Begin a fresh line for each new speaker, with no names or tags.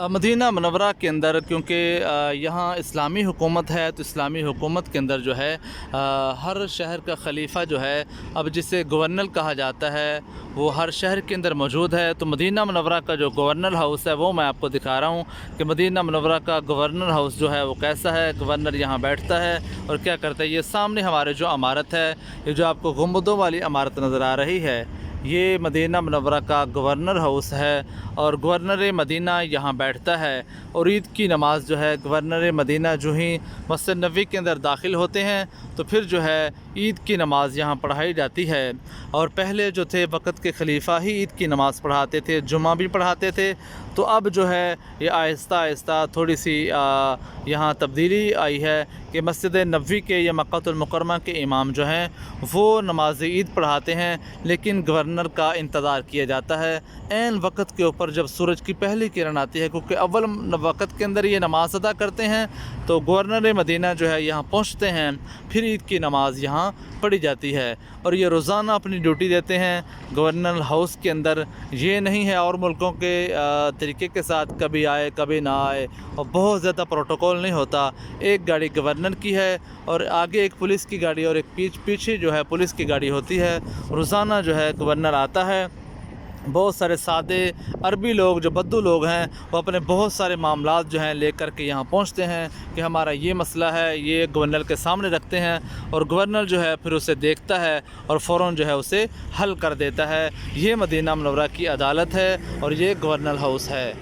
Medina मनव्वरा के अंदर क्योंकि यहाँ इस्लामी हुकूमत है, तो इस्लामी हुकूमत के अंदर जो है हर शहर का खलीफा जो है, अब जिसे गवर्नर कहा जाता है, वो हर शहर के अंदर मौजूद है। तो मदीना मनव्वरा का जो गवर्नर हाउस है वो मैं आपको दिखा रहा हूँ कि मदीना मनव्वरा का गवर्नर हाउस जो है वो कैसा है, गवर्नर यहाँ बैठता है और क्या करता है। ये सामने हमारे जो इमारत है, ये जो आपको गुंबदों वाली इमारत नज़र आ रही है, ये मदीना मनव्वरा का गवर्नर हाउस है और गवर्नर मदीना यहाँ बैठता है। और ईद की नमाज़ जो है, गवर्नर मदीना जो ही मस्जिद नबवी के अंदर दाखिल होते हैं तो फिर जो है ईद की नमाज़ यहाँ पढ़ाई जाती है। और पहले जो थे वक़्त के खलीफा ही ईद की नमाज़ पढ़ाते थे, जुम्मा भी पढ़ाते थे। तो अब जो है ये आहिस्ता आहिस्ता थोड़ी सी यहाँ तब्दीली आई है कि मस्जिद नबवी के या मक्कातुल मुकर्रमा के इमाम जो हैं वो नमाज ईद पढ़ाते हैं, लेकिन गवर्नर का इंतज़ार किया जाता है ऐन वक़्त के ऊपर जब सूरज की पहली किरण आती है, क्योंकि अव्वल वक़्त के अंदर ये नमाज़ अदा करते हैं। तो गवर्नर मदीना जो है यहाँ पहुँचते हैं, फिर ईद की नमाज़ यहाँ पढ़ी जाती है और ये रोज़ाना अपनी ड्यूटी देते हैं गवर्नर हाउस के अंदर। ये नहीं है और मुल्कों के तरीके के साथ कभी आए कभी ना आए, और बहुत ज़्यादा प्रोटोकॉल नहीं होता। एक गाड़ी गवर्नर की है और आगे एक पुलिस की गाड़ी और एक पीछे जो है पुलिस की गाड़ी होती है। रोज़ाना जो है गवर्नर आता है। बहुत सारे सादे अरबी लोग जो बद्दू लोग हैं वो अपने बहुत सारे मामलात जो हैं लेकर के यहाँ पहुँचते हैं कि हमारा ये मसला है, ये गवर्नर के सामने रखते हैं और गवर्नर जो है फिर उसे देखता है और फ़ौरन जो है उसे हल कर देता है। ये मदीना मनव्वरा की अदालत है और ये गवर्नर हाउस है।